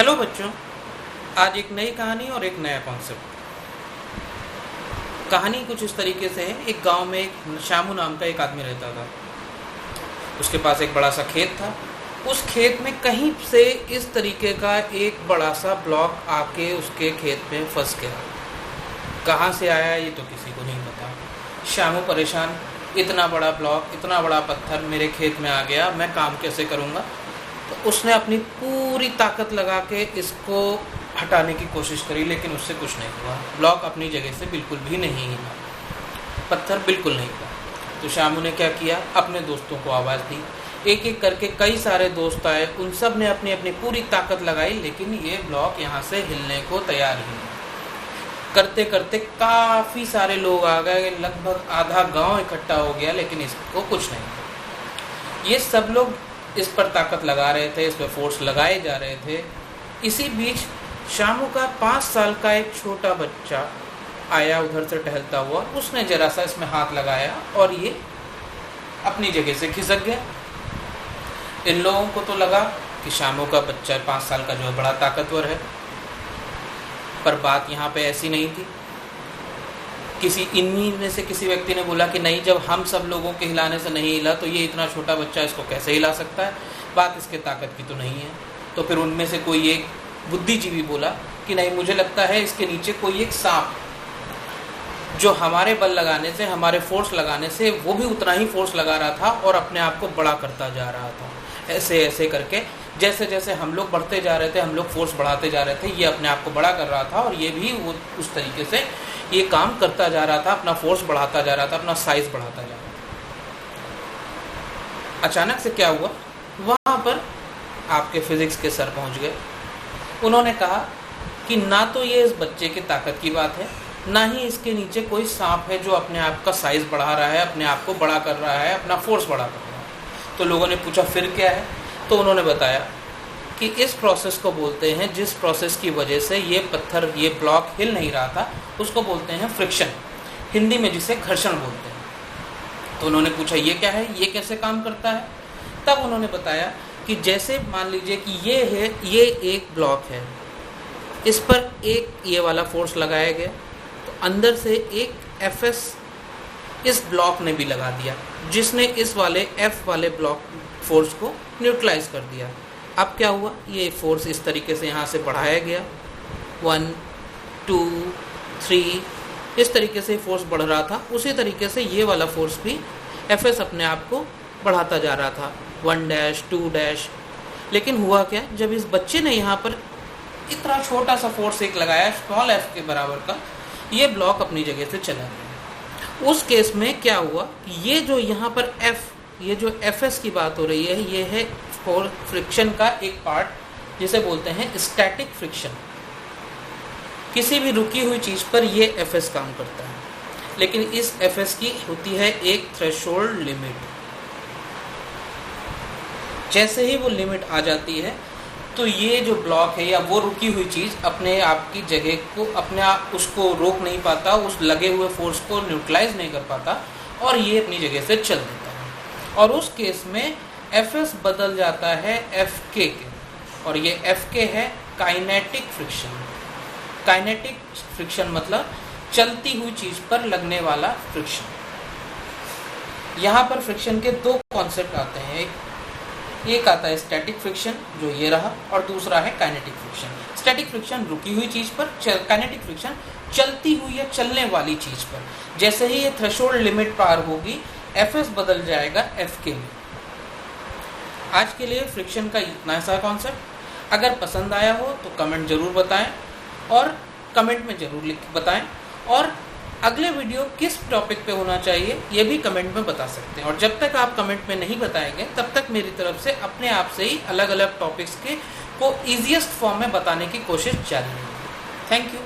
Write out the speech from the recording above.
Hello बच्चों, आज एक नई कहानी और एक नया कॉन्सेप्ट। कहानी कुछ इस तरीके से है। एक गांव में एक श्यामू नाम का एक आदमी रहता था। उसके पास एक बड़ा सा खेत था। उस खेत में कहीं से इस तरीके का एक बड़ा सा ब्लॉक आके उसके खेत में फंस गया। कहाँ से आया ये तो किसी को नहीं पता। श्यामू परेशान, इतना बड़ा ब्लॉक, इतना बड़ा पत्थर मेरे खेत में आ गया, मैं काम कैसे करूँगा। तो उसने अपनी पूरी ताकत लगा के इसको हटाने की कोशिश करी, लेकिन उससे कुछ नहीं हुआ। ब्लॉक अपनी जगह से बिल्कुल भी नहीं हिला, पत्थर बिल्कुल नहीं हिला। तो श्यामू ने क्या किया, अपने दोस्तों को आवाज़ दी। एक एक करके कई सारे दोस्त आए, उन सब ने अपनी अपनी पूरी ताकत लगाई, लेकिन ये ब्लॉक यहाँ से हिलने को तैयार ही नहीं। करते करते काफ़ी सारे लोग आ गए, लगभग आधा गांव इकट्ठा हो गया, लेकिन इसको कुछ नहीं हुआ। ये सब लोग इस पर ताकत लगा रहे थे, इस पर फोर्स लगाए जा रहे थे। इसी बीच श्यामू का 5 साल का एक छोटा बच्चा आया उधर से टहलता हुआ। उसने जरा सा इसमें हाथ लगाया और ये अपनी जगह से खिसक गया। इन लोगों को तो लगा कि श्यामू का बच्चा 5 साल का जो है बड़ा ताकतवर है, पर बात यहाँ पे ऐसी नहीं थी। इन्हीं में से किसी व्यक्ति ने बोला कि नहीं, जब हम सब लोगों के हिलाने से नहीं हिला तो ये इतना छोटा बच्चा इसको कैसे हिला सकता है, बात इसके ताकत की तो नहीं है। तो फिर उनमें से कोई एक बुद्धिजीवी बोला कि नहीं, मुझे लगता है इसके नीचे कोई एक सांप, जो हमारे बल लगाने से, हमारे फोर्स लगाने से वो भी उतना ही फोर्स लगा रहा था और अपने आप को बड़ा करता जा रहा था। ऐसे ऐसे करके जैसे जैसे हम लोग बढ़ते जा रहे थे, हम लोग फोर्स बढ़ाते जा रहे थे, ये अपने आप को बड़ा कर रहा था और ये भी वो उस तरीके से ये काम करता जा रहा था, अपना फोर्स बढ़ाता जा रहा था, अपना साइज बढ़ाता जा रहा था। अचानक से क्या हुआ, वहाँ पर आपके फिजिक्स के सर पहुँच गए। उन्होंने कहा कि ना तो ये इस बच्चे की ताकत की बात है, ना ही इसके नीचे कोई सांप है जो अपने आप का साइज बढ़ा रहा है, अपने आप को बड़ा कर रहा है, अपना फोर्स बड़ा कर रहा है। तो लोगों ने पूछा फिर क्या है, तो उन्होंने बताया कि इस प्रोसेस को बोलते हैं, जिस प्रोसेस की वजह से ये पत्थर, ये ब्लॉक हिल नहीं रहा था, उसको बोलते हैं फ्रिक्शन, हिंदी में जिसे घर्षण बोलते हैं। तो उन्होंने पूछा ये क्या है, ये कैसे काम करता है। तब उन्होंने बताया कि जैसे मान लीजिए कि ये है, ये एक ब्लॉक है, इस पर एक ये वाला फोर्स लगाया गया, तो अंदर से एक Fs इस ब्लॉक ने भी लगा दिया, जिसने इस वाले F वाले ब्लॉक फोर्स को न्यूट्रलाइज कर दिया। अब क्या हुआ, ये फोर्स इस तरीके से यहाँ से बढ़ाया गया, 1 2 3, इस तरीके से फोर्स बढ़ रहा था। उसी तरीके से ये वाला फोर्स भी Fs अपने आप को बढ़ाता जा रहा था, 1 2 लेकिन हुआ क्या, जब इस बच्चे ने यहाँ पर इतना छोटा सा फोर्स एक लगाया, स्मॉल f के बराबर का, ये ब्लॉक अपनी जगह से चला गया। उस केस में क्या हुआ, ये जो यहाँ पर F, ये जो Fs की बात हो रही है, ये है फ्रिक्शन का एक पार्ट, जिसे बोलते हैं स्टैटिक फ्रिक्शन। किसी भी रुकी हुई चीज़ पर ये Fs काम करता है, लेकिन इस Fs की होती है एक थ्रेशोल्ड लिमिट। जैसे ही वो लिमिट आ जाती है तो ये जो ब्लॉक है या वो रुकी हुई चीज़ अपने आप की जगह को, अपने आप उसको रोक नहीं पाता, उस लगे हुए फोर्स को न्यूट्रलाइज नहीं कर पाता और ये अपनी जगह से चल देता है। और उस केस में Fs बदल जाता है Fk के, और ये Fk है काइनेटिक फ्रिक्शन। काइनेटिक फ्रिक्शन मतलब चलती हुई चीज़ पर लगने वाला फ्रिक्शन। यहाँ पर फ्रिक्शन के 2 कॉन्सेप्ट आते हैं। एक आता है स्टैटिक फ्रिक्शन, जो ये रहा, और दूसरा है काइनेटिक फ्रिक्शन। स्टैटिक फ्रिक्शन रुकी हुई चीज़ पर, काइनेटिक फ्रिक्शन चलती हुई या चलने वाली चीज़ पर। जैसे ही ये थ्रेशोल्ड लिमिट पार होगी, Fs बदल जाएगा Fk में। आज के लिए फ्रिक्शन का इतना सा कॉन्सेप्ट। अगर पसंद आया हो तो कमेंट ज़रूर बताएं, और कमेंट में ज़रूर बताएं, और अगले वीडियो किस टॉपिक पे होना चाहिए ये भी कमेंट में बता सकते हैं। और जब तक आप कमेंट में नहीं बताएंगे, तब तक मेरी तरफ से अपने आप से ही अलग अलग टॉपिक्स को ईजीएस्ट फॉर्म में बताने की कोशिश जारी रहेगी। Thank you.